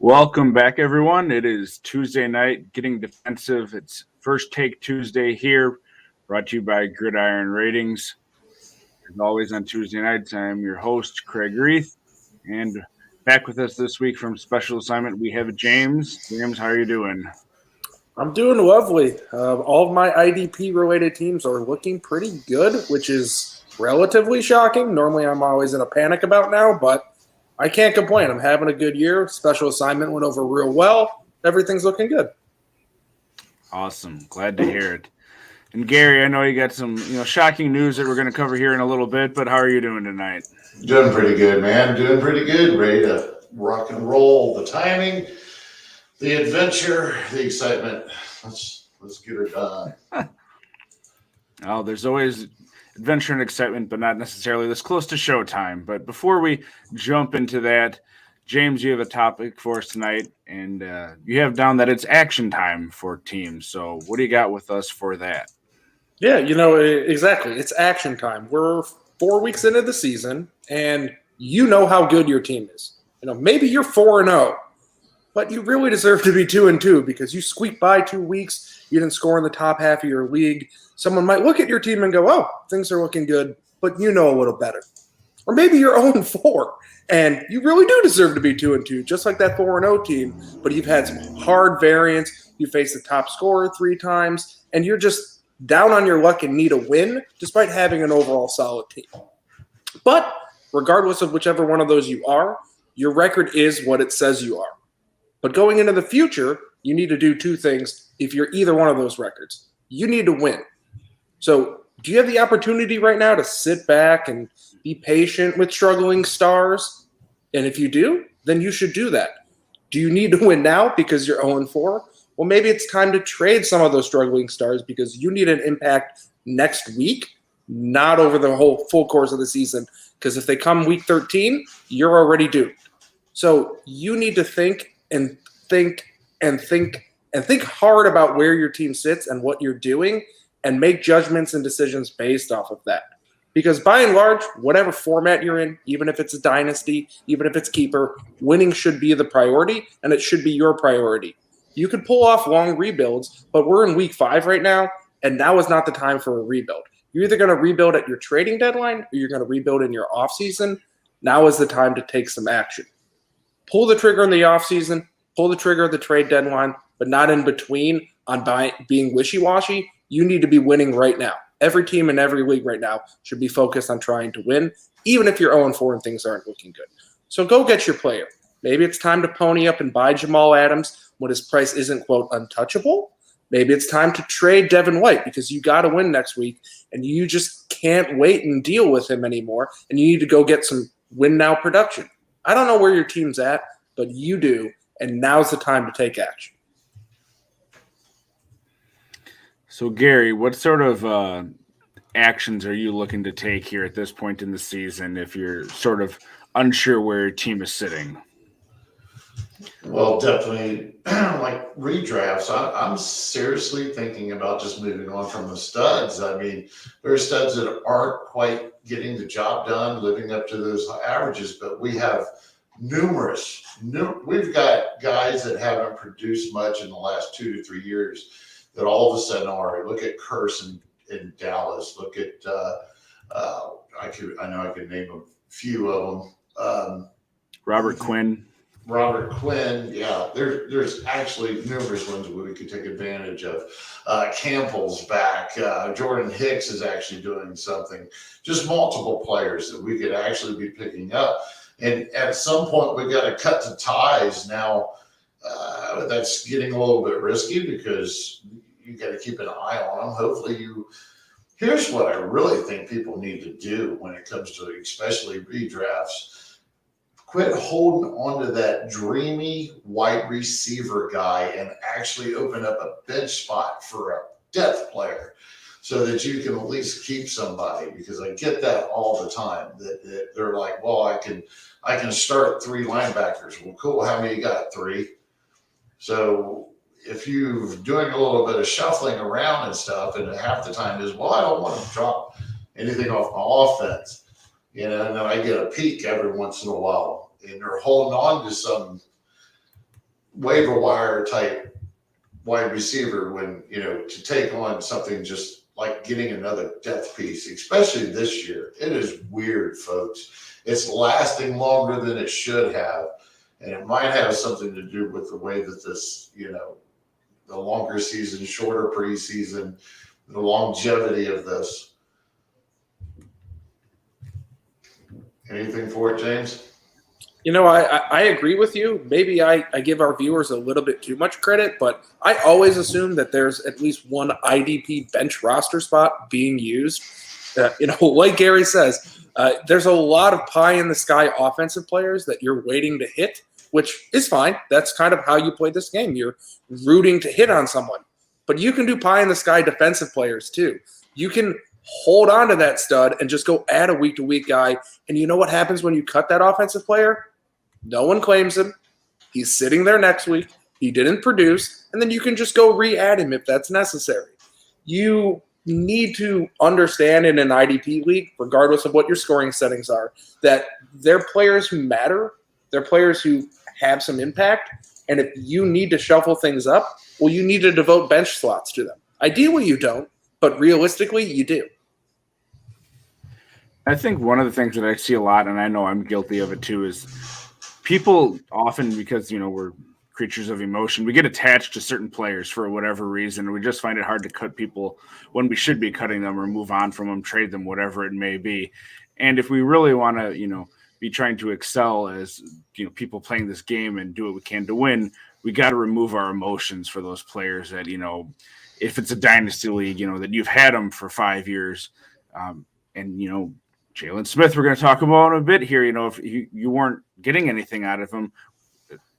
Welcome back, everyone. It is Tuesday night, getting defensive. It's First Take Tuesday here, brought to you by Gridiron Ratings. As always on Tuesday nights, I am your host, Kraig Reith, and back with us this week from Special Assignment, we have James. James, how are you doing? I'm doing lovely. All of my IDP-related teams are looking pretty good, which is relatively shocking. Normally, I'm always in a panic about now, but I can't complain. I'm having a good year. Special assignment went over real well. Everything's looking good. Awesome. Glad to hear it. And Gary, I know you got some shocking news that we're going to cover here in a little bit, but how are you doing tonight? Doing pretty good, man. Doing pretty good. Ready to rock and roll. The timing, the adventure, the excitement. Let's get her done. Oh, there's always adventure and excitement, but not necessarily this close to showtime. But before we jump into that, James, you have a topic for us tonight, and you have down that it's action time for teams. So what do you got with us for that? Yeah, exactly. It's action time. We're 4 weeks into the season, and you know how good your team is. Maybe you're 4-0, but you really deserve to be 2-2 because you squeaked by 2 weeks. You didn't score in the top half of your league. Someone might look at your team and go, oh, things are looking good, but you know a little better. Or maybe you're 0-4, and you really do deserve to be 2-2, just like that 4-0 team, but you've had some hard variance. You faced the top scorer 3 times, and you're just down on your luck and need a win despite having an overall solid team. But regardless of whichever one of those you are, your record is what it says you are. But going into the future, you need to do 2 things if you're either one of those records. You need to win. So do you have the opportunity right now to sit back and be patient with struggling stars? And if you do, then you should do that. Do you need to win now because you're 0-4? Well, maybe it's time to trade some of those struggling stars because you need an impact next week, not over the whole full course of the season. Because if they come week 13, you're already doomed. So you need to think hard about where your team sits and what you're doing and make judgments and decisions based off of that. Because by and large, whatever format you're in, even if it's a dynasty, even if it's keeper, winning should be the priority, and it should be your priority. You could pull off long rebuilds, but we're in week 5 right now, and now is not the time for a rebuild. You're either going to rebuild at your trading deadline or you're going to rebuild in your offseason. Now is the time to take some action. Pull the trigger in the offseason, pull the trigger at the trade deadline, but not in between on being wishy-washy. You need to be winning right now. Every team in every league right now should be focused on trying to win, even if you're 0-4 and things aren't looking good. So go get your player. Maybe it's time to pony up and buy Jamal Adams when his price isn't, quote, untouchable. Maybe it's time to trade Devin White because you got to win next week and you just can't wait and deal with him anymore, and you need to go get some win-now production. I don't know where your team's at, but you do, and now's the time to take action. So, Gary, what sort of actions are you looking to take here at this point in the season if you're sort of unsure where your team is sitting? Well, definitely like redrafts. I'm seriously thinking about just moving on from the studs. I mean, there are studs that aren't quite getting the job done, living up to those averages, but we have we've got guys that haven't produced much in the last 2 to 3 years that all of a sudden are. Look at Curse in Dallas. Look at I know I could name a few of them. Robert Quinn, yeah. There's actually numerous ones where we could take advantage of. Campbell's back. Jordan Hicks is actually doing something. Just multiple players that we could actually be picking up. And at some point, we've got to cut the ties. Now, that's getting a little bit risky because you got to keep an eye on them. Hopefully here's what I really think people need to do when it comes to especially redrafts. Quit holding on to that dreamy wide receiver guy and actually open up a bench spot for a depth player so that you can at least keep somebody, because I get that all the time that they're like, well, I can start 3 linebackers. Well, cool. How many you got? 3. So if you're doing a little bit of shuffling around and stuff, and half the time is, well, I don't want to drop anything off my offense, and then I get a peek every once in a while, and they're holding on to some waiver wire type wide receiver when, to take on something just like getting another depth piece, especially this year. It is weird, folks. It's lasting longer than it should have. And it might have something to do with the way that this, the longer season, shorter preseason, the longevity of this. Anything for it, James? I agree with you. Maybe I give our viewers a little bit too much credit, but I always assume that there's at least one IDP bench roster spot being used. Like Gary says, there's a lot of pie-in-the-sky offensive players that you're waiting to hit, which is fine. That's kind of how you play this game. You're rooting to hit on someone. But you can do pie-in-the-sky defensive players too. You can hold on to that stud and just go add a week-to-week guy. And you know what happens when you cut that offensive player? No one claims him. He's sitting there next week. He didn't produce. And then you can just go re-add him if that's necessary. You need to understand in an IDP league, regardless of what your scoring settings are, that they're players who matter. They're players who have some impact. And if you need to shuffle things up, well, you need to devote bench slots to them. Ideally, you don't, but realistically, you do. I think one of the things that I see a lot, and I know I'm guilty of it too, is people often, because, we're creatures of emotion, we get attached to certain players for whatever reason. We just find it hard to cut people when we should be cutting them or move on from them, trade them, whatever it may be. And if we really want to, be trying to excel as, people playing this game and do what we can to win, we got to remove our emotions for those players that, if it's a dynasty league, that you've had them for 5 years. And, Jaylon Smith, we're going to talk about in a bit here. If you weren't getting anything out of him,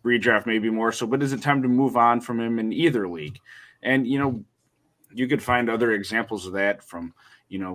redraft maybe more so, but is it time to move on from him in either league? And, you could find other examples of that from,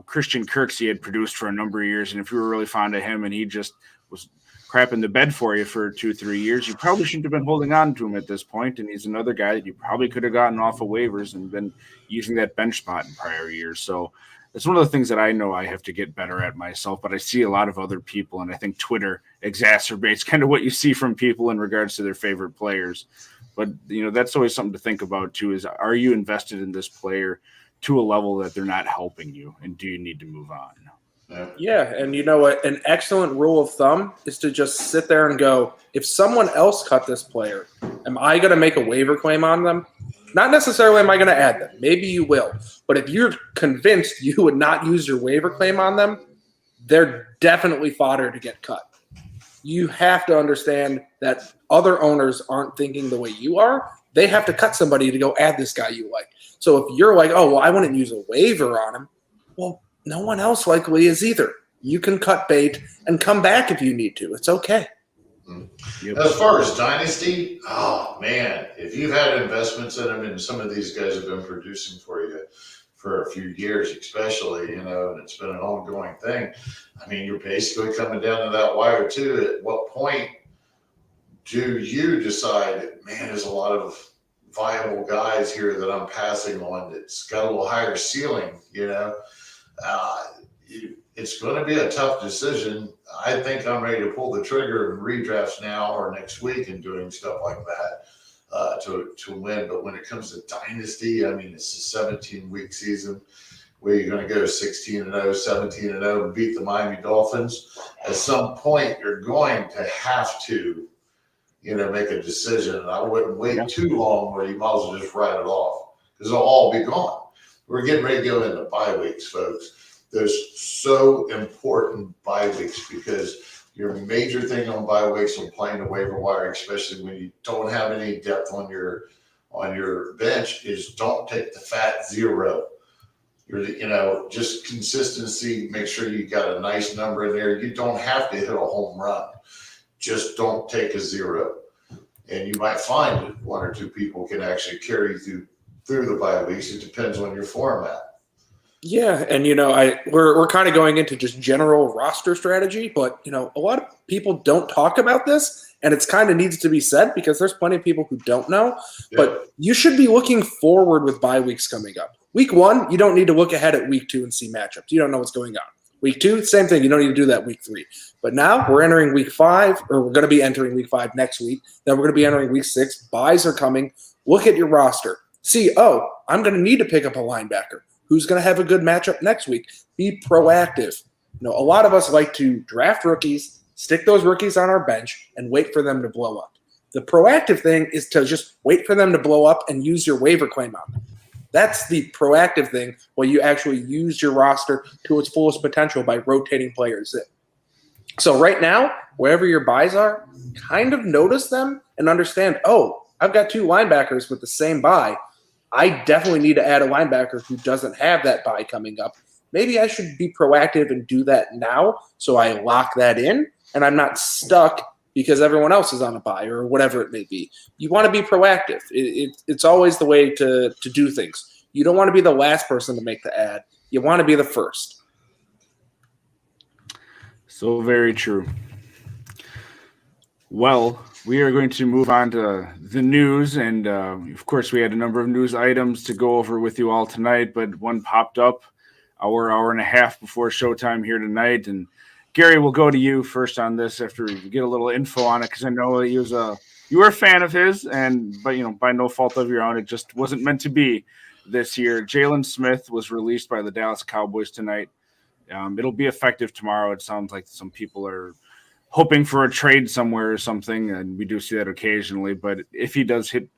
Christian Kirksey had produced for a number of years. And if you were really fond of him and he just was crapping the bed for you for 2-3 years, you probably shouldn't have been holding on to him at this point. And he's another guy that you probably could have gotten off of waivers and been using that bench spot in prior years. So it's one of the things that I know I have to get better at myself, but I see a lot of other people, and I think Twitter exacerbates kind of what you see from people in regards to their favorite players. But, that's always something to think about too, is are you invested in this player to a level that they're not helping you, and do you need to move on? Yeah, and you know what? An excellent rule of thumb is to just sit there and go, if someone else cut this player, am I going to make a waiver claim on them? Not necessarily am I going to add them. Maybe you will. But if you're convinced you would not use your waiver claim on them, they're definitely fodder to get cut. You have to understand that other owners aren't thinking the way you are. They have to cut somebody to go add this guy you like. So if you're like, oh, well, I wouldn't use a waiver on him, well, no one else likely is either. You can cut bait and come back if you need to. It's okay. Yep. As far as dynasty, oh man, if you've had investments in them, and some of these guys have been producing for you for a few years, especially, and it's been an ongoing thing. I mean, you're basically coming down to that wire too. At what point do you decide, man, there's a lot of viable guys here that I'm passing on that's got a little higher ceiling, it's going to be a tough decision. I think I'm ready to pull the trigger and redrafts now or next week and doing stuff like that to win. But when it comes to dynasty, I mean, it's a 17-week season where you're going to go 16-0, 17-0, and beat the Miami Dolphins. At some point, you're going to have to, make a decision. And I wouldn't wait too long where you might as well just write it off because it'll all be gone. We're getting ready to go into bye weeks, folks. There's so important bye weeks because your major thing on bye weeks when playing the waiver wire, especially when you don't have any depth on your bench, is don't take the fat zero. Just consistency. Make sure you got a nice number in there. You don't have to hit a home run. Just don't take a zero. And you might find that one or two people can actually carry you through the bye weeks. It depends on your format. Yeah, and we're kind of going into just general roster strategy, but a lot of people don't talk about this, and it's kind of needs to be said because there's plenty of people who don't know. Yeah. But you should be looking forward with bye weeks coming up. Week 1, you don't need to look ahead at week 2 and see matchups. You don't know what's going on. Week 2, same thing. You don't need to do that week 3. But now we're entering week 5, or we're going to be entering week 5 next week. Then we're going to be entering week 6. Buys are coming. Look at your roster. See, I'm going to need to pick up a linebacker. Who's going to have a good matchup next week? Be proactive. A lot of us like to draft rookies, stick those rookies on our bench, and wait for them to blow up. The proactive thing is to just wait for them to blow up and use your waiver claim on them. That's the proactive thing, where you actually use your roster to its fullest potential by rotating players in. So right now, wherever your buys are, kind of notice them and understand, I've got 2 linebackers with the same buy. I definitely need to add a linebacker who doesn't have that buy coming up. Maybe I should be proactive and do that now so I lock that in and I'm not stuck because everyone else is on a buy or whatever it may be. You want to be proactive. It's always the way to do things. You don't want to be the last person to make the ad. You want to be the first. So very true. Well, we are going to move on to the news, and of course we had a number of news items to go over with you all tonight, but one popped up hour and a half before showtime here tonight, and Gary, we'll go to you first on this after we get a little info on it, because I know you were a fan of his, but by no fault of your own, it just wasn't meant to be this year. Jalen Smith was released by the Dallas Cowboys tonight. It'll be effective tomorrow. It sounds like some people are hoping for a trade somewhere or something, and we do see that occasionally. But if he does hit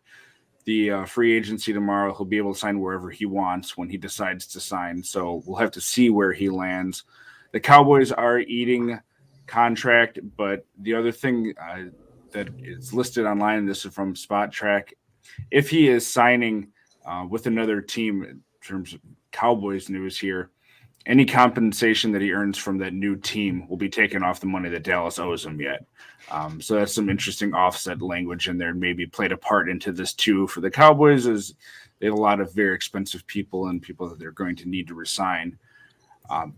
the free agency tomorrow, he'll be able to sign wherever he wants when he decides to sign. So we'll have to see where he lands. The Cowboys are eating contract, but the other thing that is listed online, this is from Spot Track, if he is signing with another team in terms of Cowboys news here, any compensation that he earns from that new team will be taken off the money that Dallas owes him yet. So that's some interesting offset language in there, and maybe played a part into this too for the Cowboys, as they have a lot of very expensive people and people that they're going to need to resign.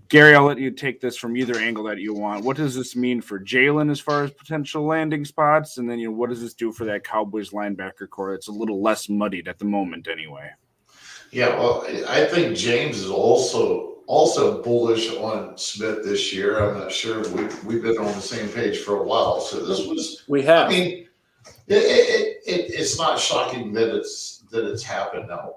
Gary, I'll let you take this from either angle that you want. What does this mean for Jaylon as far as potential landing spots? And then, what does this do for that Cowboys linebacker core? It's a little less muddied at the moment anyway. Yeah, well, I think James is also bullish on Smith this year. I'm not sure we've been on the same page for a while. So this was, we have. I mean, it's not shocking that it's happened now.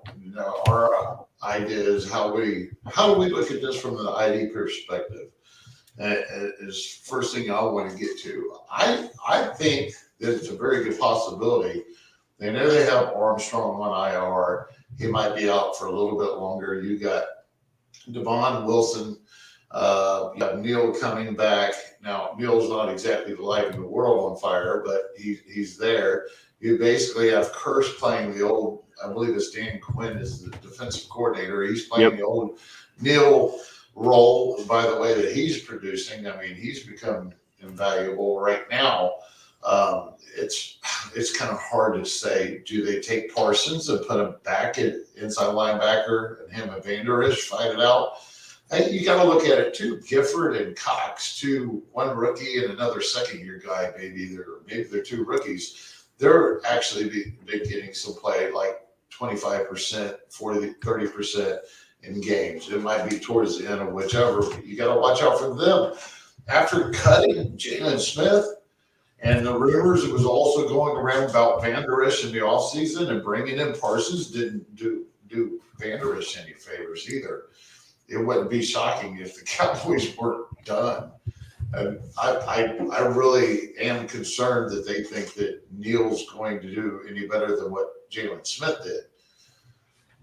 Our idea is how do we look at this from the ID perspective? Is first thing I want to get to. I think that it's a very good possibility. They know they have Armstrong on IR. He might be out for a little bit longer. You got Devon Wilson. You have Neal coming back. Now, Neal's not exactly lighting the world on fire, but he's there. You basically have Kirsch playing the old, I believe it's Dan Quinn is the defensive coordinator. He's playing the old Neal role, by the way, that he's producing. I mean, he's become invaluable right now. It's kind of hard to say, do they take Parsons and put him back at inside linebacker and him and Vander Esch fight it out? And you got to look at it too. Gifford and Cox, one rookie and another second-year guy. Maybe they're 2 rookies. They're actually been getting some play, like 25%, 40, 30% in games. It might be towards the end of whichever. But you got to watch out for them. After cutting Jalen Smith, and the rumors it was also going around about Vander Esch in the offseason, and bringing in Parsons didn't do Vander Esch any favors either. It wouldn't be shocking if the Cowboys weren't done. And I really am concerned that they think that Neal's going to do any better than what Jalen Smith did.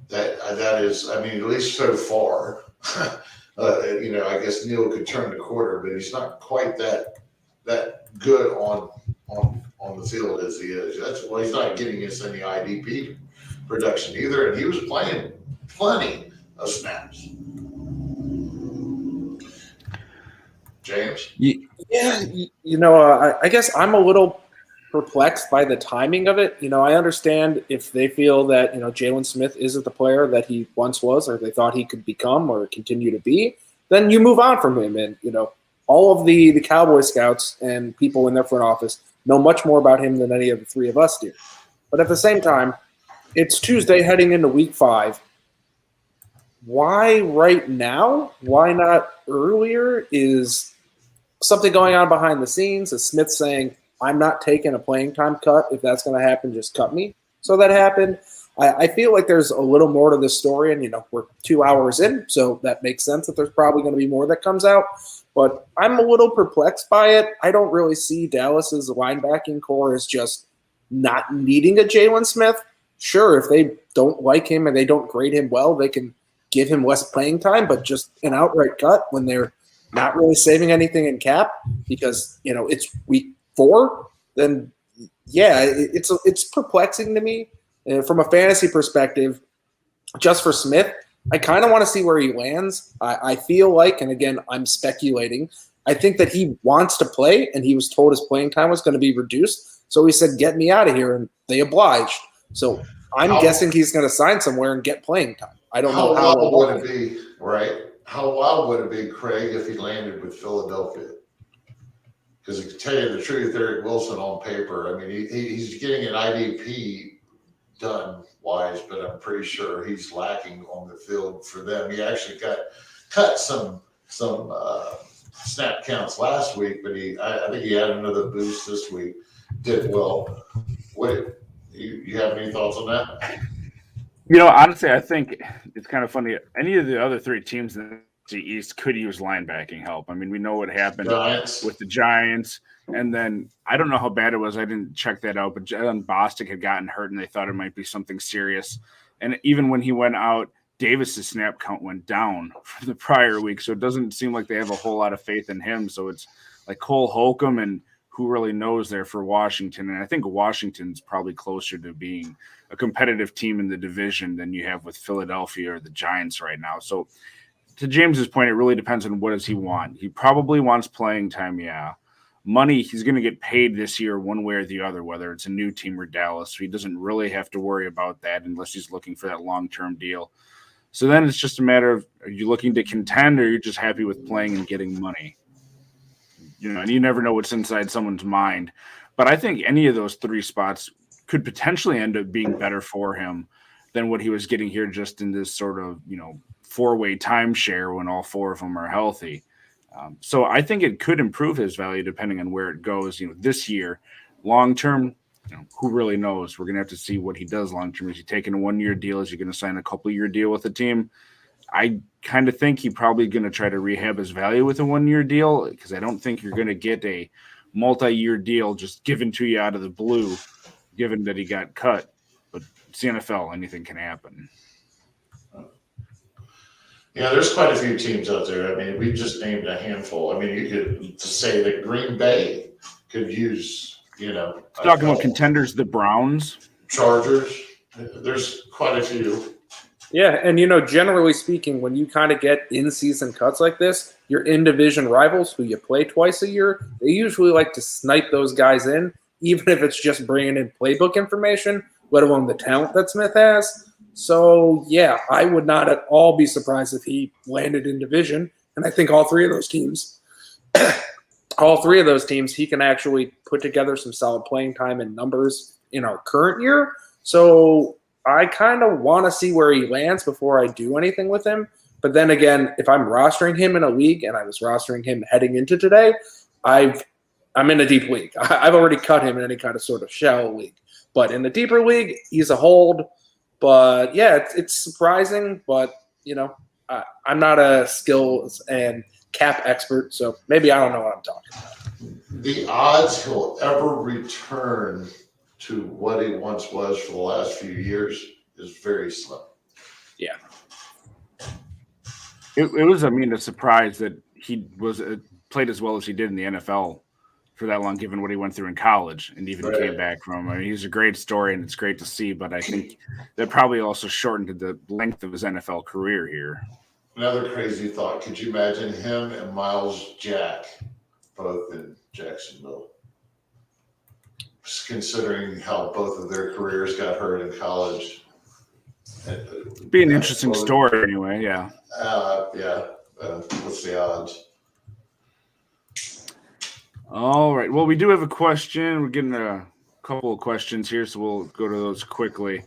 That is, I mean, at least so far. I guess Neal could turn the quarter, but he's not quite that good on the field as he is. That's why he's not getting us any IDP production either, and he was playing plenty of snaps. James? Yeah, I guess I'm a little perplexed by the timing of it. I understand if they feel that, Jalen Smith isn't the player that he once was, or they thought he could become or continue to be, then you move on from him. And, all of the Cowboy scouts and people in their front office know much more about him than any of the 3 of us do. But at the same time, it's Tuesday heading into week 5. Why right now? Why not earlier is something going on behind the scenes? Is Smith saying, I'm not taking a playing time cut. If that's going to happen, just cut me. So that happened. I feel like there's a little more to this story, and, we're 2 hours in, so that makes sense that there's probably going to be more that comes out. But I'm a little perplexed by it. I don't really see Dallas's linebacking core as just not needing a Jalen Smith. Sure, if they don't like him and they don't grade him well, they can give him less playing time, but just an outright cut when they're not really saving anything in cap because, it's week 4, then, yeah, it's perplexing to me. From a fantasy perspective, just for Smith, I kind of want to see where he lands. I feel like, and again, I'm speculating, I think that he wants to play, and he was told his playing time was going to be reduced. So he said, get me out of here, and they obliged. So I'm guessing he's going to sign somewhere and get playing time. I don't know how wild would it be, right? How wild would it be, Kraig, if he landed with Philadelphia? Because to tell you the truth, Eric Wilson on paper, I mean, he's getting an IDP done wise, but I'm pretty sure he's lacking on the field for them. He actually cut some snap counts last week, but I think he had another boost this week. Did well. What you have any thoughts on that? Honestly, I think it's kind of funny. Any of the other 3 teams in the East could use linebacking help. I mean, we know what happened with the Giants. And then I don't know how bad it was. I didn't check that out, but Jalen Bostic had gotten hurt and they thought it might be something serious. And even when he went out, Davis's snap count went down from the prior week. So it doesn't seem like they have a whole lot of faith in him. So it's like Cole Holcomb and who really knows there for Washington. And I think Washington's probably closer to being a competitive team in the division than you have with Philadelphia or the Giants right now. So to James's point, it really depends on what does he want. He probably wants playing time, yeah. Money, he's going to get paid this year one way or the other, whether it's a new team or Dallas. So he doesn't really have to worry about that unless he's looking for that long-term deal. So then it's just a matter of, are you looking to contend or are you just happy with playing and getting money? And you never know what's inside someone's mind. But I think any of those 3 spots could potentially end up being better for him than what he was getting here just in this sort of, 4-way timeshare when all 4 of them are healthy. So I think it could improve his value depending on where it goes. This year, long term, who really knows? We're going to have to see what he does long term. Is he taking a 1-year deal? Is he going to sign a couple-year deal with the team? I kind of think he's probably going to try to rehab his value with a 1-year deal because I don't think you're going to get a multi-year deal just given to you out of the blue, given that he got cut. But it's the NFL; anything can happen. Yeah, there's quite a few teams out there. I mean, we just named a handful. I mean, you could say that Green Bay could use, talking about contenders, the Browns, Chargers. There's quite a few. Yeah, and generally speaking, when you kind of get in-season cuts like this, your in-division rivals who you play twice a year, they usually like to snipe those guys in, even if it's just bringing in playbook information, let alone the talent that Smith has. So, yeah, I would not at all be surprised if he landed in division. And I think all 3 of those teams, he can actually put together some solid playing time and numbers in our current year. So I kind of want to see where he lands before I do anything with him. But then again, if I'm rostering him in a league, and I was rostering him heading into today, I'm in a deep league. I've already cut him in any kind of sort of shallow league. But in the deeper league, he's a hold. But, yeah, it's surprising. But, I'm not a skills and cap expert, so maybe I don't know what I'm talking about. The odds he'll ever return to what he once was for the last few years is very slim. Yeah. It was, a surprise that he was played as well as he did in the NFL for that long, given what he went through in college and even came back from. I mean, he's a great story and it's great to see, but I think that probably also shortened the length of his NFL career here. Another crazy thought. Could you imagine him and Miles Jack both in Jacksonville? Just considering how both of their careers got hurt in college. It'd be an interesting story anyway, yeah. What's the odds? All right. Well, we do have a question. We're getting a couple of questions here, so we'll go to those quickly.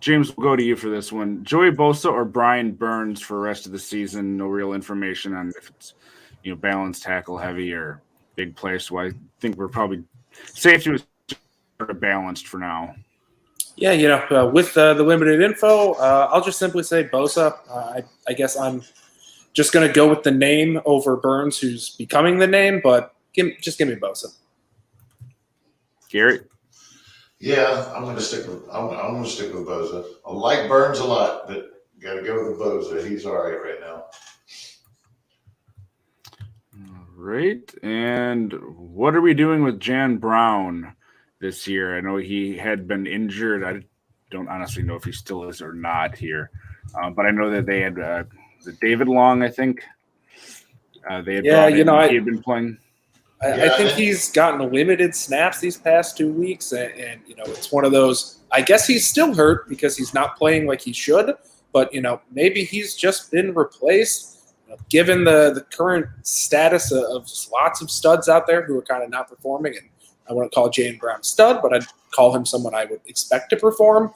James, we'll go to you for this one. Joey Bosa or Brian Burns for the rest of the season? No real information on if it's balanced tackle heavy or big play. So I think we're probably safe to sort of balanced for now. Yeah, with the limited info, I'll just simply say Bosa. I guess I'm just going to go with the name over Burns, who's becoming the name, but just give me Bosa. Gary? Yeah, I'm gonna stick with Bosa. I like Burns a lot, but gotta go with Bosa. He's all right now. All right. And what are we doing with Jan Brown this year? I know he had been injured. I don't honestly know if he still is or not here. But I know that they had David Long, I think. They had brought in, he had been playing. I think he's gotten limited snaps these past 2 weeks, and it's one of those. I guess he's still hurt because he's not playing like he should, but maybe he's just been replaced. Given the current status of lots of studs out there who are kind of not performing, and I wouldn't call Jalen Brown a stud, but I'd call him someone I would expect to perform.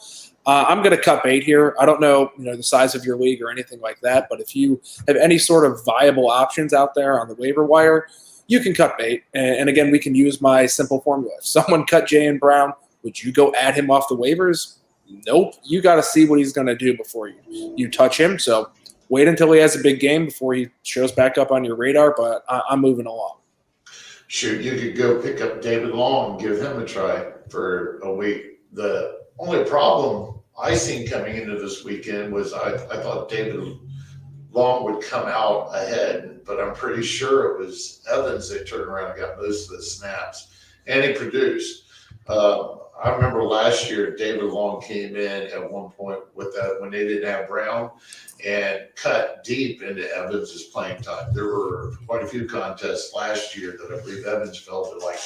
I'm going to cut bait here. I don't know, the size of your league or anything like that, but if you have any sort of viable options out there on the waiver wire, you can cut bait. And again, we can use my simple formula. If someone cut Jalen Brown, would you go add him off the waivers? Nope. You got to see what he's going to do before you touch him. So wait until he has a big game before he shows back up on your radar, but I'm moving along. Shoot, you could go pick up David Long and give him a try for a week. The only problem I seen coming into this weekend was I thought David Long would come out ahead, but I'm pretty sure it was Evans that turned around and got most of the snaps, and he produced. I remember last year David Long came in at one point with that when they didn't have Brown and cut deep into Evans's playing time. There were quite a few contests last year that I believe Evans fell to like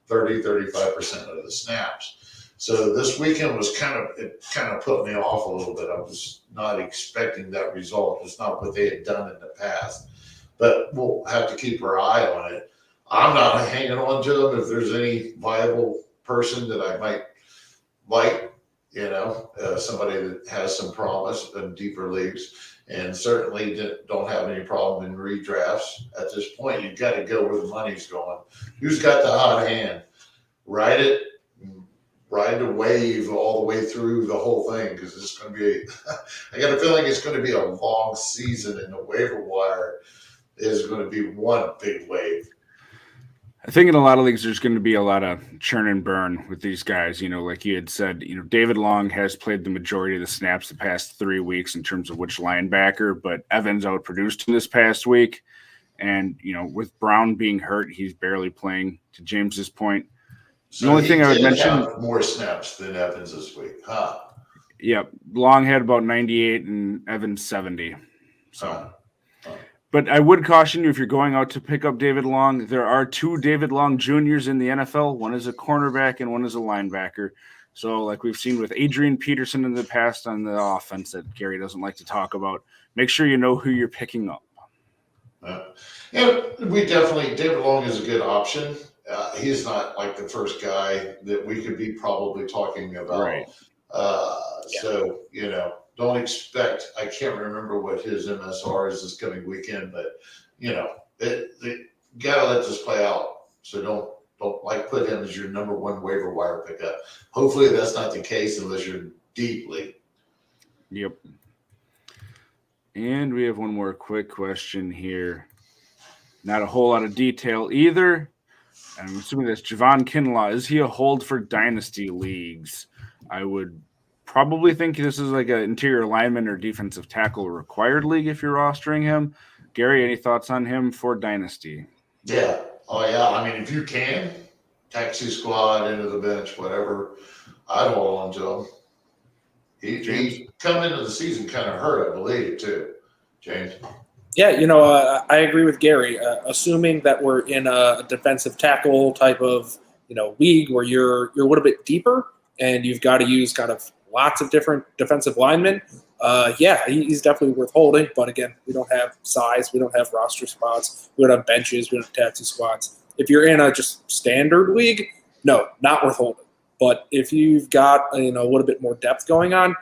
35% of the snaps. So this weekend was kind of put me off a little bit. I was not expecting that result. It's not what they had done in the past, but we'll have to keep our eye on it. I'm not hanging on to them. If there's any viable person that I might like, somebody that has some promise in deeper leagues, and certainly don't have any problem in redrafts at this point. You've got to go where the money's going. Who's got the hot hand? Ride the wave all the way through the whole thing, because it's going to be I got a feeling it's going to be a long season, and the waiver wire is going to be one big wave. I think in a lot of leagues there's going to be a lot of churn and burn with these guys. Like you had said, David Long has played the majority of the snaps the past 3 weeks in terms of which linebacker, but Evans outproduced him this past week. And, with Brown being hurt, he's barely playing, to James's point. So the only thing I would mention, have more snaps than Evans this week, huh? Yeah, Long had about 98 and Evans 70. So, but I would caution you, if you're going out to pick up David Long, there are 2 David Long Juniors in the NFL. One is a cornerback and one is a linebacker. So, like we've seen with Adrian Peterson in the past on the offense that Gary doesn't like to talk about, make sure you know who you're picking up. David Long is a good option. He's not like the first guy that we could be probably talking about. Right. So, don't expect, I can't remember what his MSR is this coming weekend, but, they got to let this play out. So don't put him as your number one waiver wire pickup. Hopefully that's not the case unless you're deeply. Yep. And we have one more quick question here. Not a whole lot of detail either. I'm assuming that's Javon Kinlaw. Is he a hold for dynasty leagues? I would probably think this is like an interior lineman or defensive tackle required league if you're rostering him. Gary, any thoughts on him for dynasty? Yeah. Oh, yeah. I mean, if you can, taxi squad, into the bench, whatever, I'd hold on to him. He come into the season kind of hurt, I believe, too, James. Yeah, I agree with Gary. Assuming that we're in a defensive tackle type of league where you're a little bit deeper and you've got to use kind of lots of different defensive linemen. He's definitely worth holding. But again, we don't have size, we don't have roster spots, we don't have benches, we don't have taxi squads. If you're in a just standard league, no, not worth holding. But if you've got a little bit more depth going on,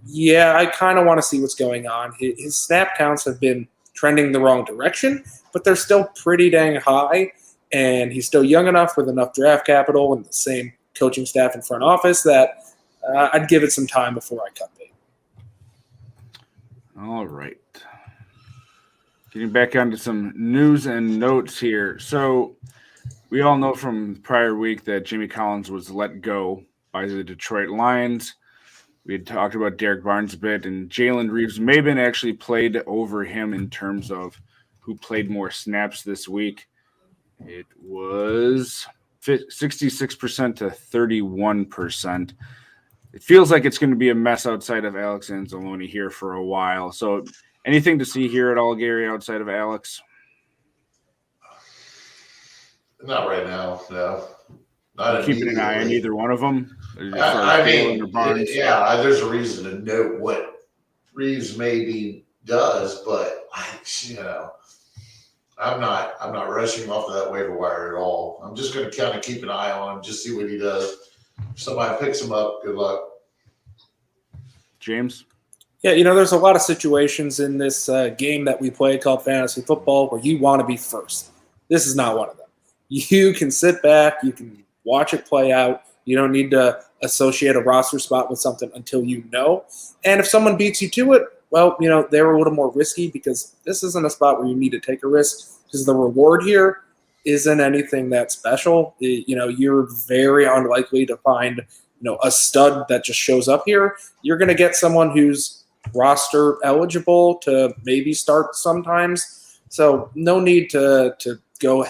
Yeah, I kind of want to see what's going on. His snap counts have been trending the wrong direction, but they're still pretty dang high, and he's still young enough with enough draft capital and the same coaching staff and front office that I'd give it some time before I cut bait. All right. Getting back onto some news and notes here. So we all know from the prior week that Jimmy Collins was let go by the Detroit Lions. We had talked about Derek Barnes a bit, and Jalen Reeves-Maybin actually played over him in terms of who played more snaps this week. It was 66% to 31%. It feels like it's going to be a mess outside of Alex Anzalone here for a while. So anything to see here at all, Gary, outside of Alex? Not right now, no. Not keeping an eye on either one of them. I mean, yeah, there's a reason to note what Reeves maybe does, but I'm not rushing off of that waiver wire at all. I'm just going to kind of keep an eye on him, just see what he does. If somebody picks him up, good luck. James? Yeah, there's a lot of situations in this game that we play called fantasy football where you want to be first. This is not one of them. You can sit back, you can watch it play out. You don't need to associate a roster spot with something until you know. And if someone beats you to it, well, they're a little more risky because this isn't a spot where you need to take a risk because the reward here isn't anything that special. You're very unlikely to find, a stud that just shows up here. You're going to get someone who's roster eligible to maybe start sometimes. So no need to go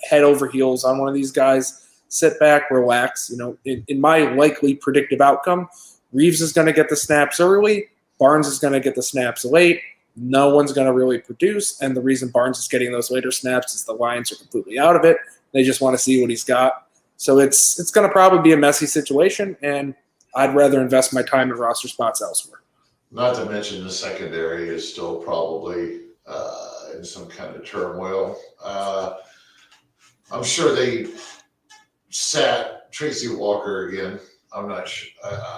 head over heels on one of these guys. Sit back, relax. In my likely predictive outcome, Reeves is going to get the snaps early. Barnes is going to get the snaps late. No one's going to really produce. And the reason Barnes is getting those later snaps is the Lions are completely out of it. They just want to see what he's got. So it's going to probably be a messy situation, and I'd rather invest my time in roster spots elsewhere. Not to mention the secondary is still probably in some kind of turmoil. I'm sure they sat Tracy Walker again. I'm not sure.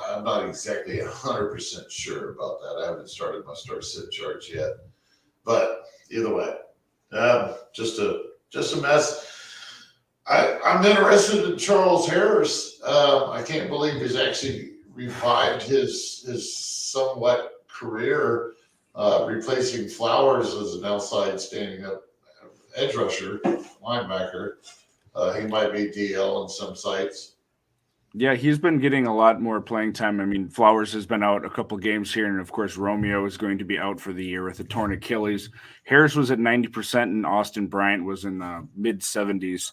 I'm not exactly 100% sure about that. I haven't started my start-sit charts yet. But either way, just a mess. I'm interested in Charles Harris. I can't believe he's actually revived his somewhat career, replacing Flowers as an outside standing up edge rusher, linebacker. He might be DL in some sites. Yeah, he's been getting a lot more playing time. I mean, Flowers has been out a couple games here, and of course, Romeo is going to be out for the year with a torn Achilles. Harris was at 90%, and Austin Bryant was in the mid-70s,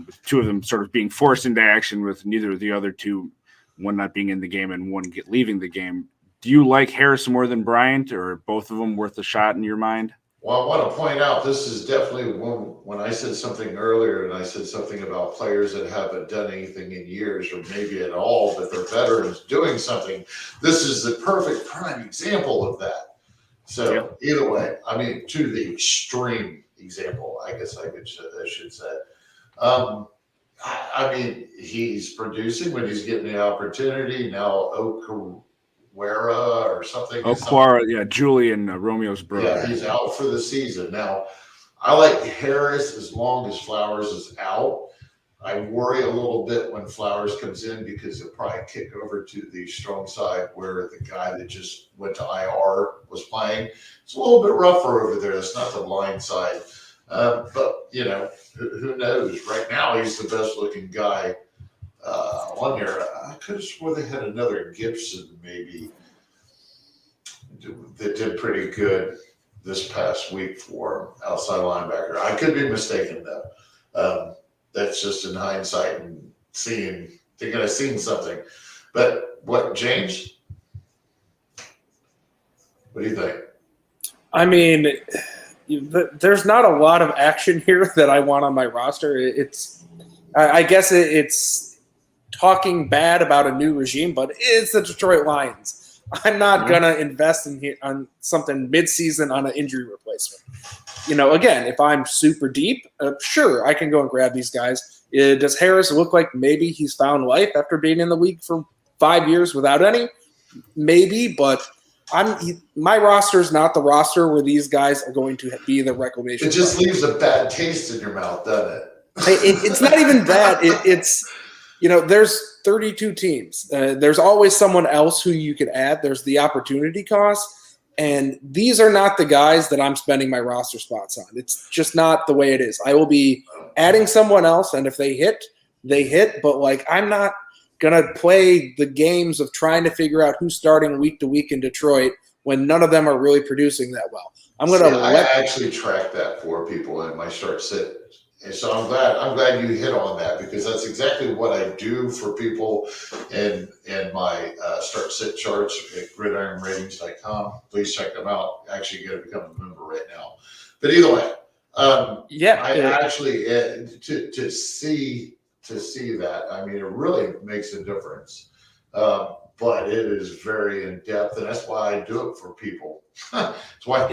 with two of them sort of being forced into action with neither of the other two, one not being in the game and one leaving the game. Do you like Harris more than Bryant, or are both of them worth a shot in your mind? Well, I want to point out this is definitely when I said something earlier, and I said something about players that haven't done anything in years or maybe at all, but they're veterans doing something. This is the perfect prime example of that. So Either way, I mean, to the extreme example, I guess I should say. I mean, he's producing when he's getting the opportunity. Now, Okwara or something. Okwara, yeah, Julian, Romeo's brother. Yeah, he's out for the season. Now, I like Harris as long as Flowers is out. I worry a little bit when Flowers comes in because he'll probably kick over to the strong side where the guy that just went to IR was playing. It's a little bit rougher over there. It's not the line side. But, who knows? Right now, he's the best-looking guy on here. I could have swore they had another Gibson maybe that did pretty good this past week for outside linebacker. I could be mistaken, though. That's just in hindsight and thinking I've seen something. But what, James? What do you think? I mean, there's not a lot of action here that I want on my roster. I guess it's talking bad about a new regime, but it's the Detroit Lions. I'm not going to invest on something mid-season on an injury replacement. Again, if I'm super deep, sure, I can go and grab these guys. Does Harris look like maybe he's found life after being in the league for 5 years without any? maybe, but my roster is not the roster where these guys are going to be the reclamation. It just leaves a bad taste in your mouth, doesn't it? It's not even that. It's there's 32 teams. There's always someone else who you could add. There's the opportunity cost, and these are not the guys that I'm spending my roster spots on. It's just not the way it is. I will be adding someone else, and if they hit, they hit. But I'm not gonna play the games of trying to figure out who's starting week to week in Detroit when none of them are really producing that well. I actually track that for people in my start sit. And so I'm glad you hit on that, because that's exactly what I do for people in my start sit charts at gridironratings.com. Please check them out. Actually, you got to become a member right now. But either way, I actually to see that, I mean, it really makes a difference. But it is very in depth, and that's why I do it for people. That's what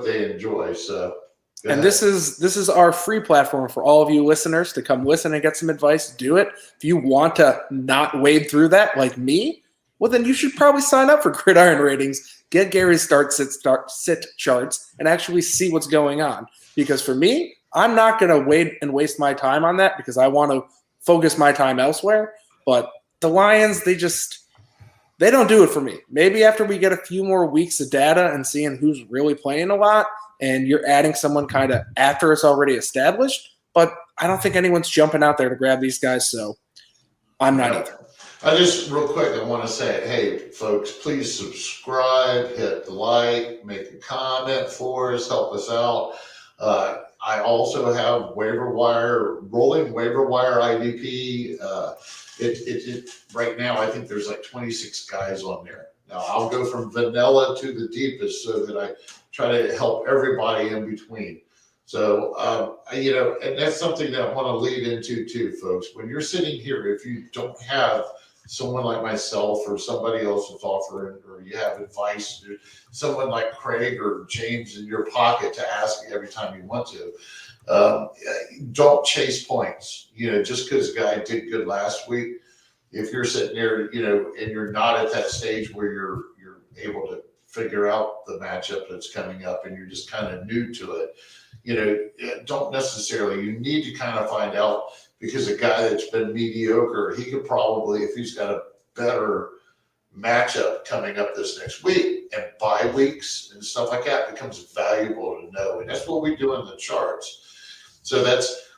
they enjoy. So. And this is our free platform for all of you listeners to come listen and get some advice. Do it. If you want to not wade through that like me, well, then you should probably sign up for Gridiron Ratings, get Gary's start sit charts, and actually see what's going on. Because for me, I'm not going to wait and waste my time on that, because I want to focus my time elsewhere. But the Lions, they don't do it for me. Maybe after we get a few more weeks of data and seeing who's really playing a lot, and you're adding someone kind of after it's already established. But I don't think anyone's jumping out there to grab these guys, so I'm not either. I just, real quick, I want to say, hey, folks, please subscribe, hit the like, make a comment for us, help us out. I also have rolling waiver wire IDP. Right now, I think there's 26 guys on there. Now, I'll go from vanilla to the deepest so that I try to help everybody in between. So, and that's something that I want to lead into too, folks. When you're sitting here, if you don't have someone like myself or somebody else that's offering, or you have advice, someone like Kraig or James in your pocket to ask every time you want to, don't chase points. Just because a guy did good last week, if you're sitting there, and you're not at that stage where you're able to figure out the matchup that's coming up and you're just kind of new to it, don't necessarily. You need to kind of find out, because a guy that's been mediocre, he could probably, if he's got a better matchup coming up this next week, and bye weeks and stuff like that becomes valuable to know. And that's what we do in the charts. So that's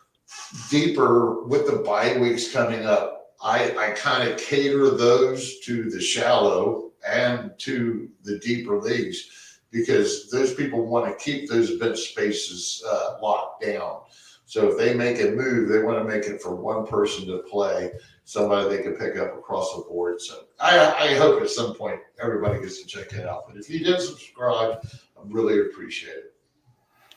deeper with the bye weeks coming up. I kind of cater those to the shallow and to the deeper leagues, because those people want to keep those bench spaces locked down. So if they make a move, they want to make it for one person to play, somebody they can pick up across the board. So I hope at some point everybody gets to check it out. But if you did subscribe, I really appreciate it.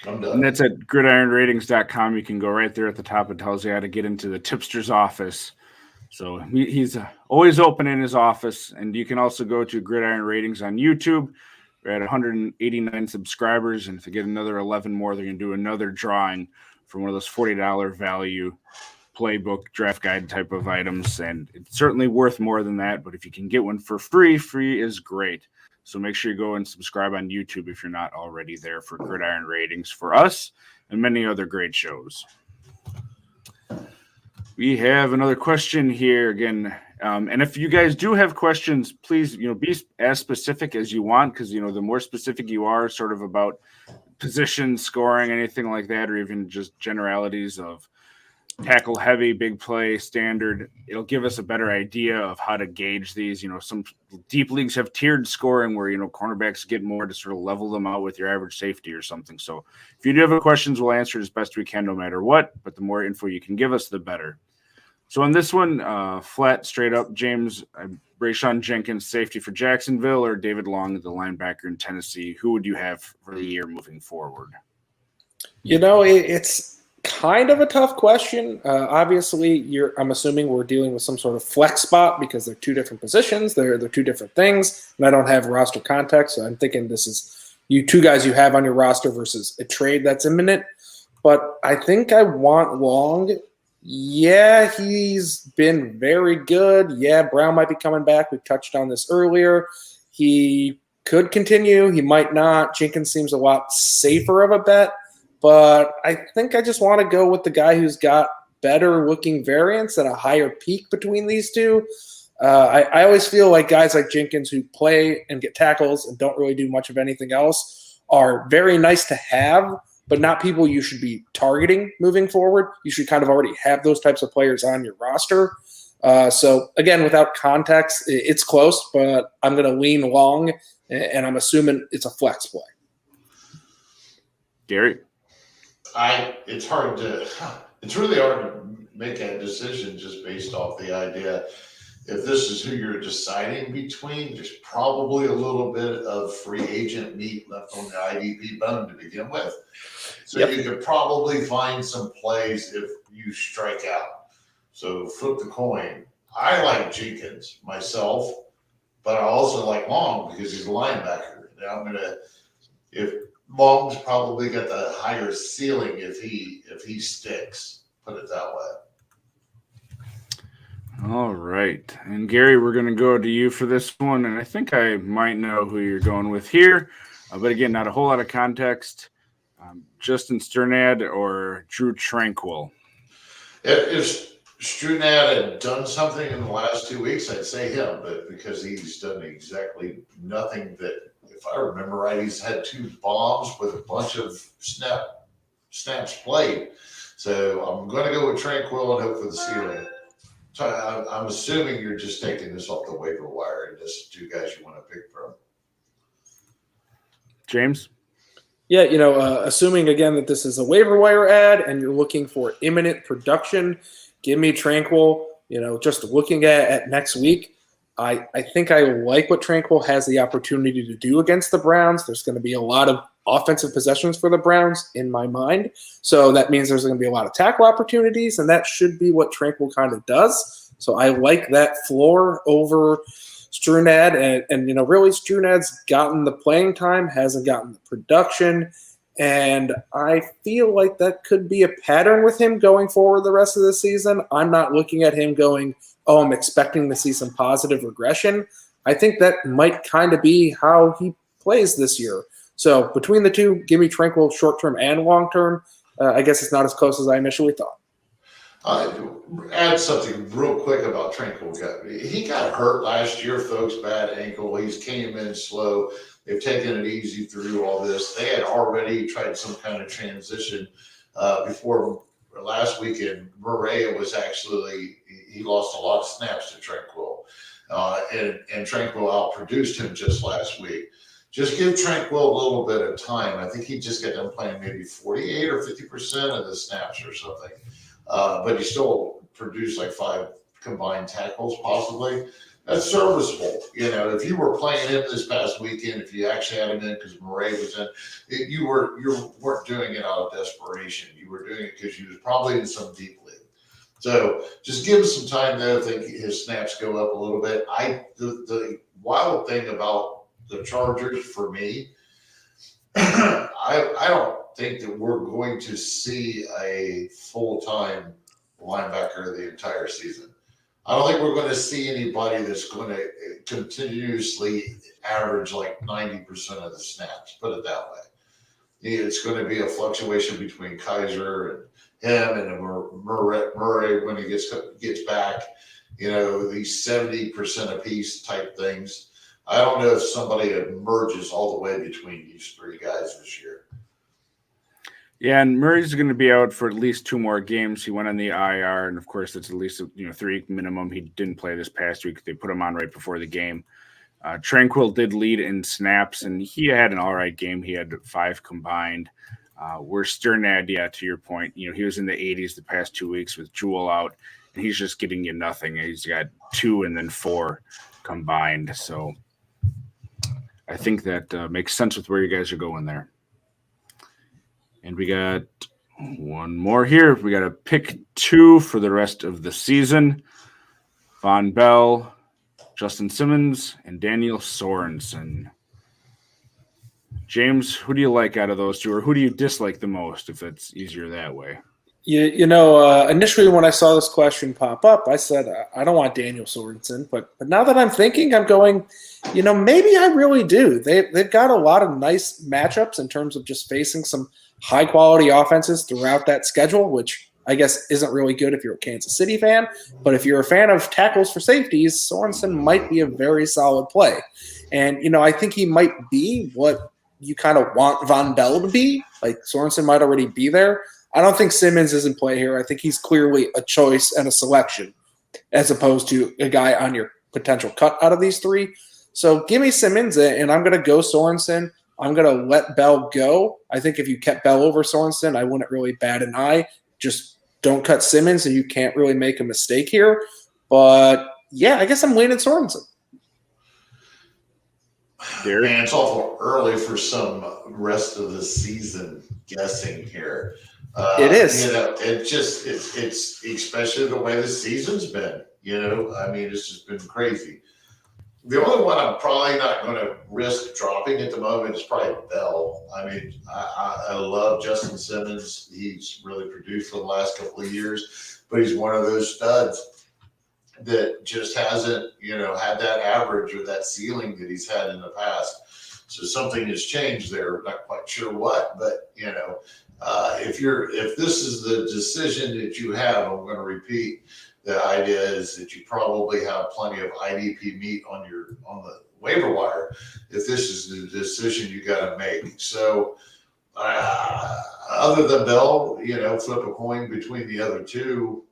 I'm done. And that's at gridironratings.com. You can go right there at the top. It tells you how to get into the tipster's office. So he's always open in his office. And you can also go to Gridiron Ratings on YouTube. We're at 189 subscribers. And if you get another 11 more, they're going to do another drawing for one of those $40 value playbook draft guide type of items. And it's certainly worth more than that. But if you can get one for free, free is great. So make sure you go and subscribe on YouTube if you're not already there for Gridiron Ratings for us and many other great shows. We have another question here again. And if you guys do have questions, please, be as specific as you want, because, the more specific you are sort of about position, scoring, anything like that, or even just generalities of tackle heavy, big play, standard, it'll give us a better idea of how to gauge these. Some deep leagues have tiered scoring where, cornerbacks get more to sort of level them out with your average safety or something. So if you do have questions, we'll answer as best we can no matter what, but the more info you can give us, the better. So on this one, flat, straight up, James, Brayshawn Jenkins, safety for Jacksonville, or David Long, the linebacker in Tennessee, who would you have for the year moving forward? It's kind of a tough question. Obviously, I'm assuming we're dealing with some sort of flex spot, because they're two different positions. They're two different things, and I don't have roster context, so I'm thinking this is two guys you have on your roster versus a trade that's imminent. But I think I want Long. Yeah, he's been very good. Yeah, Brown might be coming back. We touched on this earlier. He could continue. He might not. Jenkins seems a lot safer of a bet, but I think I just want to go with the guy who's got better looking variance and a higher peak between these two. I always feel like guys like Jenkins who play and get tackles and don't really do much of anything else are very nice to have, but not people you should be targeting moving forward. You should kind of already have those types of players on your roster. So, again, without context, it's close, but I'm going to lean long, and I'm assuming it's a flex play. Gary? It's really hard to make a decision just based off the idea. If this is who you're deciding between, there's probably a little bit of free agent meat left on the IDP bone to begin with. So You could probably find some plays if you strike out. So flip the coin. I like Jenkins myself, but I also like Long because he's a linebacker. Now if Long's probably got the higher ceiling if he sticks, put it that way. All right. And Gary, we're going to go to you for this one. And I think I might know who you're going with here. But again, not a whole lot of context. Justin Sternad or Drew Tranquil? If Strunad had done something in the last 2 weeks, I'd say him. But because he's done exactly nothing that, if I remember right, he's had 2 bombs with a bunch of snaps played. So I'm going to go with Tranquil and hope for the ceiling. So I'm assuming you're just taking this off the waiver wire and just 2 guys you want to pick from. James? Yeah, assuming again that this is a waiver wire ad and you're looking for imminent production, give me Tranquil. Just looking at next week, I think I like what Tranquil has the opportunity to do against the Browns. There's going to be a lot of offensive possessions for the Browns in my mind. So that means there's going to be a lot of tackle opportunities, and that should be what Tranquil kind of does. So I like that floor over Strunad, and really Strunad's gotten the playing time, hasn't gotten the production, and I feel like that could be a pattern with him going forward the rest of the season. I'm not looking at him going, oh, I'm expecting to see some positive regression. I think that might kind of be how he plays this year. So between the two, give me Tranquil short-term and long-term. I guess it's not as close as I initially thought. Add something real quick about Tranquil. He got hurt last year, folks, bad ankle. He's came in slow. They've taken it easy through all this. They had already tried some kind of transition before last weekend. Murray was actually, he lost a lot of snaps to Tranquil. And Tranquil outproduced him just last week. Just give Tranquil a little bit of time. I think he just got done playing maybe 48 or 50% of the snaps or something. But he still produced like 5 combined tackles possibly. That's serviceable. If you were playing him this past weekend, if you actually had him in because Murray was in, you weren't doing it out of desperation. You were doing it because he was probably in some deep league. So just give him some time though. I think his snaps go up a little bit. The wild thing about the Chargers for me, I don't think that we're going to see a full-time linebacker the entire season. I don't think we're going to see anybody that's going to continuously average like 90% of the snaps, put it that way. It's going to be a fluctuation between Kyzir and him and Murray when he gets back, these 70% apiece type things. I don't know if somebody emerges all the way between these 3 guys this year. Yeah, and Murray's going to be out for at least 2 more games. He went on the IR, and of course, it's at least 3 minimum. He didn't play this past week. They put him on right before the game. Tranquil did lead in snaps, and he had an all right game. He had 5 combined. Where Sternad, to your point, he was in the 80s the past 2 weeks with Jewel out, and he's just getting you nothing. He's got 2 and then 4 combined. So I think that makes sense with where you guys are going there. And we got one more here. We got to pick 2 for the rest of the season. Von Bell, Justin Simmons, and Daniel Sorensen. James, who do you like out of those 2, or who do you dislike the most, if it's easier that way? Initially when I saw this question pop up, I said, I don't want Daniel Sorensen. But now that I'm thinking, I'm going, maybe I really do. They've got a lot of nice matchups in terms of just facing some high-quality offenses throughout that schedule, which I guess isn't really good if you're a Kansas City fan. But if you're a fan of tackles for safeties, Sorensen might be a very solid play. And, I think he might be what you kind of want Von Bell to be. Like, Sorensen might already be there. I don't think Simmons is in play here. I think he's clearly a choice and a selection as opposed to a guy on your potential cut out of these three. So give me Simmons, and I'm going to go Sorensen. I'm going to let Bell go. I think if you kept Bell over Sorensen, I wouldn't really bat an eye. Just don't cut Simmons, and you can't really make a mistake here. But, yeah, I guess I'm leaning Sorensen. Man, it's awful early for some rest of the season guessing here. It is. It's especially the way the season's been. It's just been crazy. The only one I'm probably not going to risk dropping at the moment is probably Bell. I love Justin Simmons. He's really produced for the last couple of years, but he's one of those studs that just hasn't, had that average or that ceiling that he's had in the past. So something has changed there. Not quite sure what, but if this is the decision that you have, I'm going to repeat. The idea is that you probably have plenty of IDP meat on the waiver wire. If this is the decision you got to make, so other than Bell, flip a coin between the other two,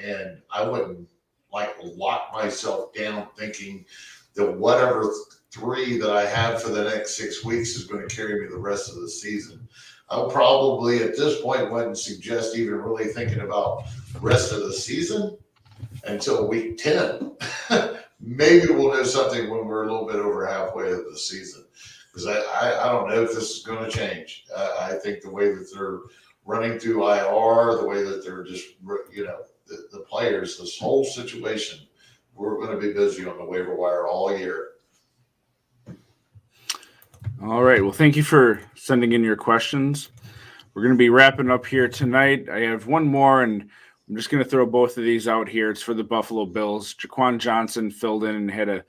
and I wouldn't lock myself down thinking that whatever three that I have for the next 6 weeks is going to carry me the rest of the season. I'll probably at this point wouldn't suggest even really thinking about rest of the season until week 10. Maybe we'll do something when we're a little bit over halfway of the season, because I don't know if this is going to change. I think the way that they're running through IR, the way that they're just, the players, this whole situation, we're going to be busy on the waiver wire all year. All right. Well, thank you for sending in your questions. We're going to be wrapping up here tonight. I have one more, and I'm just going to throw both of these out here. It's for the Buffalo Bills. Jaquan Johnson filled in and had a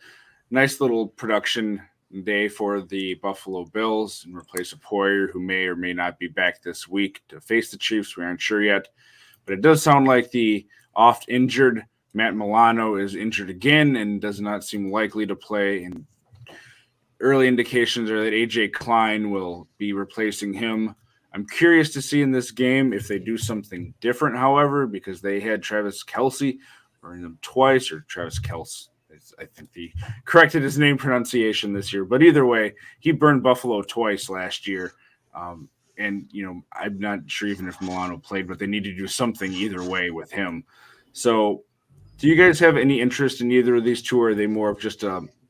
nice little production day for the Buffalo Bills in replace of Poyer, who may or may not be back this week to face the Chiefs. We aren't sure yet. But it does sound like the oft-injured Matt Milano is injured again and does not seem likely to play. And early indications are that A.J. Klein will be replacing him. I'm curious to see in this game if they do something different, however, because they had Travis Kelce burn them twice, or Travis Kelce. I think they corrected his name pronunciation this year. But either way, he burned Buffalo twice last year. And, I'm not sure even if Milano played, but they need to do something either way with him. So do you guys have any interest in either of these two, or are they more of just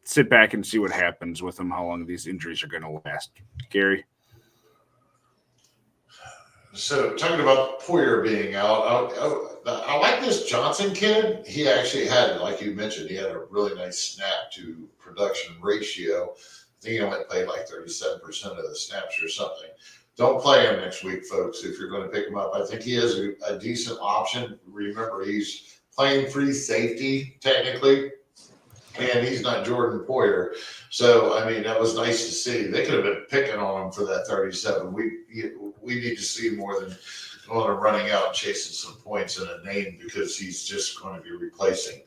sit back and see what happens with them, how long these injuries are going to last? Gary? So talking about Poyer being out, I like this Johnson kid. He actually had, like you mentioned, he had a really nice snap to production ratio. I think he only played like 37% of the snaps or something. Don't play him next week, folks, if you're going to pick him up. I think he is a decent option. Remember, he's playing free safety, technically, and he's not Jordan Poyer. So, that was nice to see. They could have been picking on him for that 37. We need to see more than going and running out and chasing some points in a name, because he's just going to be replacing.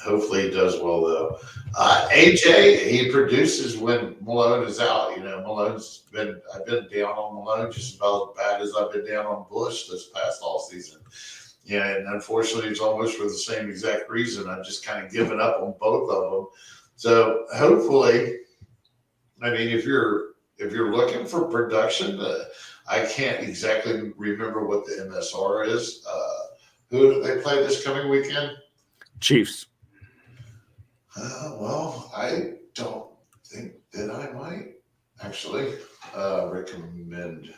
Hopefully he does well, though. AJ, he produces when Malone is out. I've been down on Malone just about as bad as I've been down on Bush this past all season. And unfortunately, it's almost for the same exact reason. I've just kind of given up on both of them. So hopefully, if you're looking for production, I can't exactly remember what the MSR is. Who do they play this coming weekend? Chiefs. Well, I don't think that I might actually recommend.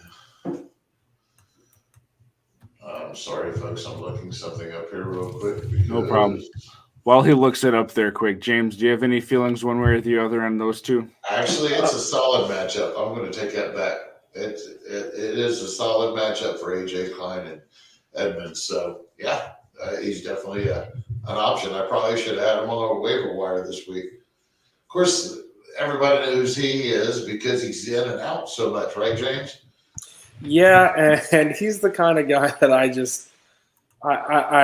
I'm sorry, folks. I'm looking something up here real quick. No problem. While he looks it up there quick, James, do you have any feelings one way or the other on those two? Actually, it's a solid matchup. I'm going to take that back. it is a solid matchup for AJ Klein and Edmonds. So yeah, he's definitely an option. I probably should have had him on the waiver wire this week. Of course, everybody knows who he is because he's in and out so much, right, James? Yeah, and he's the kind of guy that I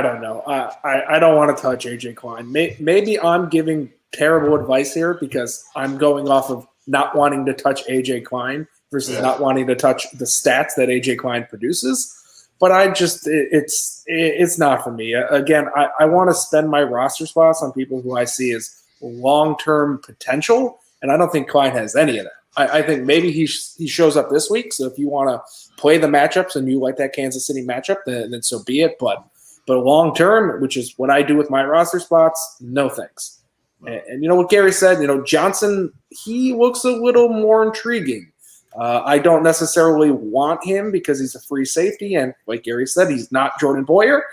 don't know. I don't want to touch AJ Klein. Maybe I'm giving terrible advice here because I'm going off of not wanting to touch AJ Klein versus not wanting to touch the stats that AJ Klein produces. But it's not for me. Again, I want to spend my roster spots on people who I see as long-term potential, and I don't think Klein has any of that. I think maybe he shows up this week. So if you want to play the matchups and you like that Kansas City matchup, then so be it. But long term, which is what I do with my roster spots, no thanks. And you know what Gary said? Johnson, he looks a little more intriguing. I don't necessarily want him because he's a free safety, and like Gary said, he's not Jordan Boyer.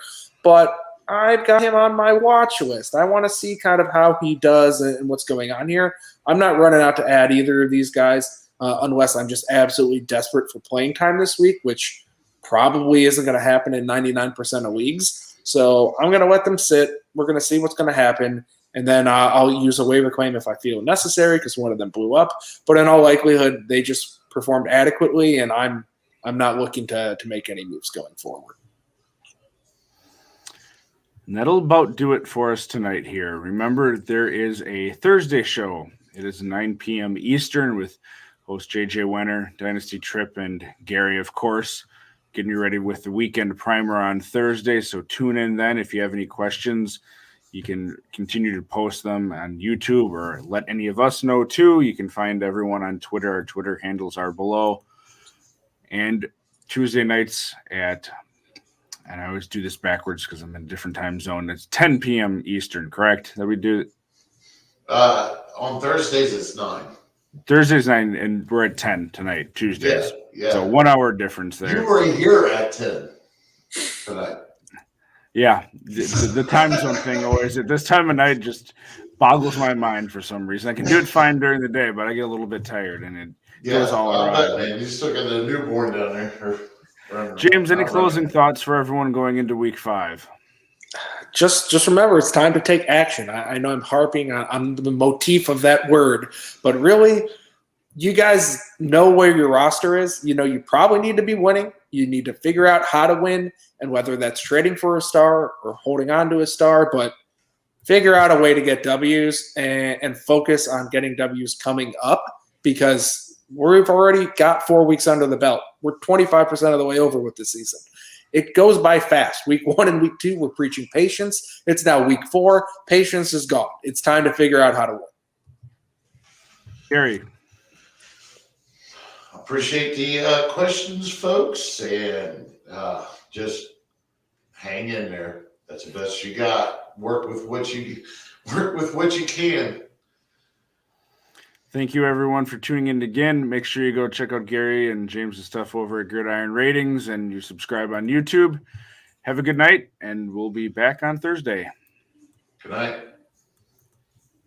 But I've got him on my watch list. I want to see kind of how he does and what's going on here. I'm not running out to add either of these guys unless I'm just absolutely desperate for playing time this week, which probably isn't going to happen in 99% of leagues. So I'm going to let them sit. We're going to see what's going to happen. And then I'll use a waiver claim if I feel necessary because one of them blew up. But in all likelihood, they just performed adequately, and I'm not looking to make any moves going forward. And that'll about do it for us tonight here. Remember, there is a Thursday show. It is 9 p.m. Eastern with host JJ Wenner, Dynasty Trip, and Gary, of course, getting you ready with the weekend primer on Thursday. So tune in then. If you have any questions, you can continue to post them on YouTube or let any of us know too. You can find everyone on Twitter. Our Twitter handles are below. And Tuesday nights and I always do this backwards because I'm in a different time zone. It's 10 p.m. Eastern, correct? That we do. On Thursdays, it's 9. Thursdays 9, and we're at 10 tonight, Tuesdays. Yeah. So 1 hour difference there. You were here at 10 tonight. Yeah. The time zone thing always at this time of night just boggles my mind for some reason. I can do it fine during the day, but I get a little bit tired, and it goes all around. Man, you still got a newborn down there. James, any closing thoughts for everyone going into week 5? Just remember, it's time to take action. I know I'm harping on the motif of that word, but really, you guys know where your roster is. You probably need to be winning. You need to figure out how to win, and whether that's trading for a star or holding on to a star, but figure out a way to get W's and focus on getting W's coming up because we've already got 4 weeks under the belt. We're 25% of the way over with the season. It goes by fast. Week 1 and week 2, we're preaching patience. It's now week 4. Patience is gone. It's time to figure out how to win. Gary. Appreciate the questions, folks, and just hang in there. That's the best you got. Work with what you can. Thank you, everyone, for tuning in again. Make sure you go check out Gary and James' stuff over at Gridiron Ratings, and you subscribe on YouTube. Have a good night, and we'll be back on Thursday. Good night.